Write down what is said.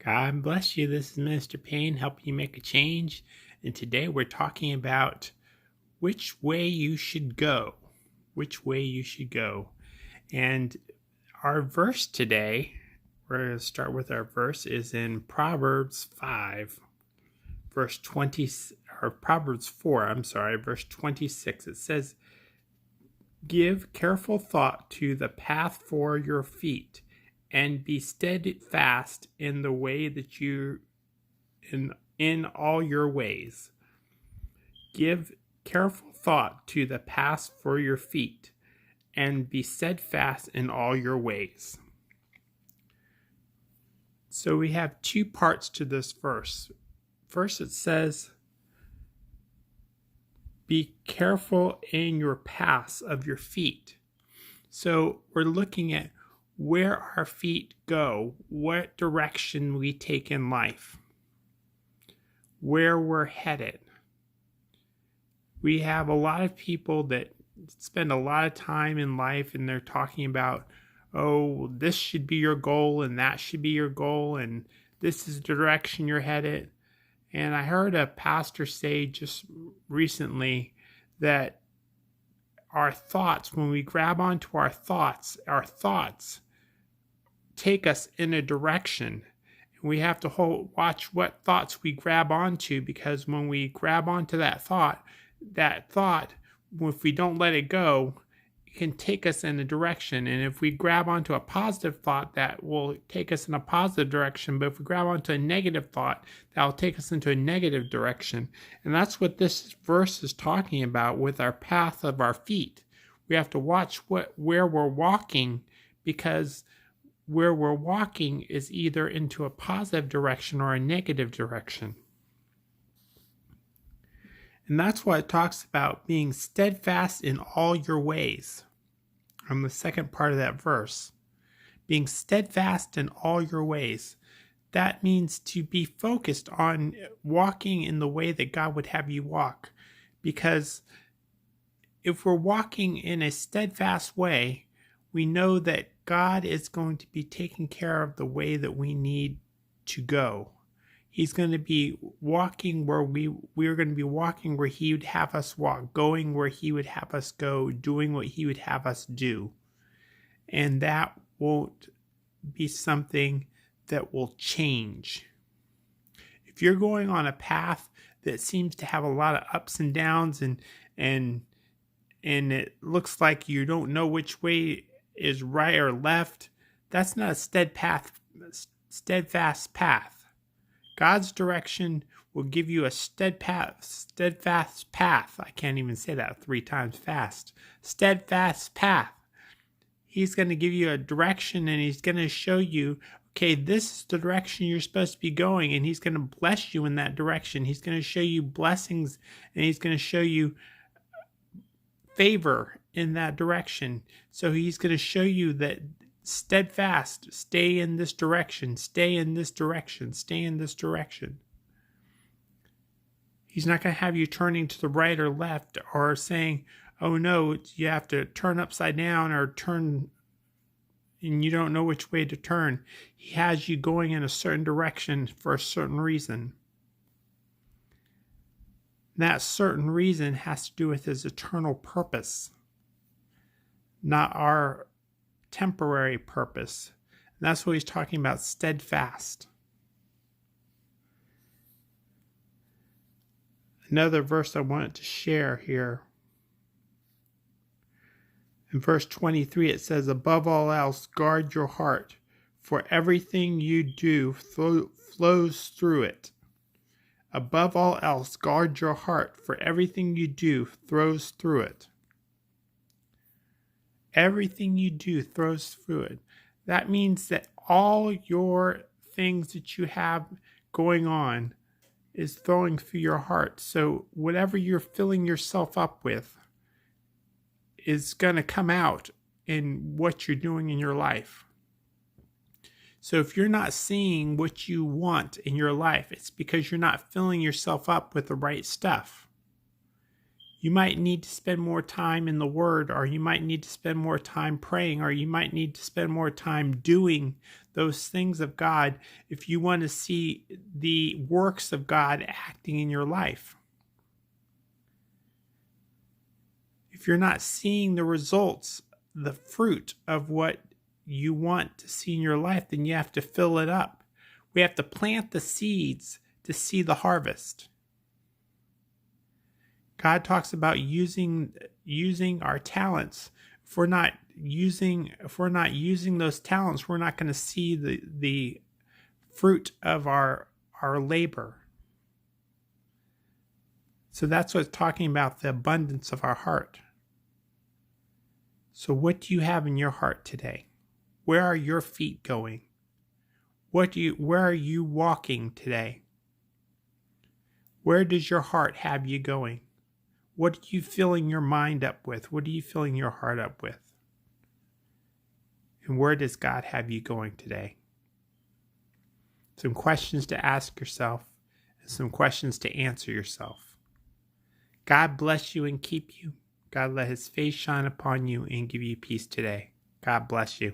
God bless you. This is Minister Payne helping you make a change. And today we're talking about which way you should go. Which way you should go. And our verse today, we're going to start with our verse, is in Proverbs 5, verse 20, or Proverbs 4, verse 26. It says, "Give careful thought to the path for your feet, and be steadfast in the way that you in all your ways. Give careful thought to the path for your feet, and be steadfast in all your ways." So we have two parts to this verse. First, it says, "Be careful in your paths of your feet." So we're looking at where our feet go, what direction we take in life, where we're headed. We have a lot of people that spend a lot of time in life and they're talking about, oh, this should be your goal and that should be your goal and this is the direction you're headed. And I heard a pastor say just recently that our thoughts, when we grab onto our thoughts take us in a direction. And we have to watch what thoughts we grab onto, because when we grab onto that thought, if we don't let it go, it can take us in a direction. And if we grab onto a positive thought, that will take us in a positive direction. But if we grab onto a negative thought, that will take us into a negative direction. And that's what this verse is talking about with our path of our feet. We have to watch where we're walking, because where we're walking is either into a positive direction or a negative direction. And that's why it talks about being steadfast in all your ways. On the second part of that verse, being steadfast in all your ways. That means to be focused on walking in the way that God would have you walk. Because if we're walking in a steadfast way, we know that God is going to be taking care of the way that we need to go. He's going to be walking where we're going to be walking where He would have us walk, going where He would have us go, doing what He would have us do. And that won't be something that will change. If you're going on a path that seems to have a lot of ups and downs and it looks like you don't know which way is right or left, that's not a steadfast path. God's direction will give you a steadfast path. I can't even say that 3 times fast. Steadfast path. He's going to give you a direction, and He's going to show you, okay, this is the direction you're supposed to be going, and He's going to bless you in that direction. He's going to show you blessings, and He's going to show you favor in that direction. So He's going to show you that steadfast, stay in this direction, stay in this direction, stay in this direction. He's not going to have you turning to the right or left or saying, oh no, you have to turn upside down or turn and you don't know which way to turn. He has you going in a certain direction for a certain reason. That certain reason has to do with His eternal purpose, not our temporary purpose. And that's what He's talking about, steadfast. Another verse I wanted to share here. In verse 23, it says, "Above all else, guard your heart, for everything you do flows through it." Above all else, guard your heart, for everything you do flows through it. Everything you do flows through it. That means that all your things that you have going on is flowing through your heart. So whatever you're filling yourself up with is going to come out in what you're doing in your life. So if you're not seeing what you want in your life, it's because you're not filling yourself up with the right stuff. You might need to spend more time in the Word, or you might need to spend more time praying, or you might need to spend more time doing those things of God if you want to see the works of God acting in your life. If you're not seeing the results, the fruit of what you want to see in your life, then you have to fill it up. We have to plant the seeds to see the harvest. God talks about using our talents. If we're not using those talents, we're not going to see the fruit of our labor. So that's what's talking about, the abundance of our heart. So what do you have in your heart today? Where are your feet going? Where are you walking today? Where does your heart have you going? What are you filling your mind up with? What are you filling your heart up with? And where does God have you going today? Some questions to ask yourself and some questions to answer yourself. God bless you and keep you. God let his face shine upon you and give you peace today. God bless you.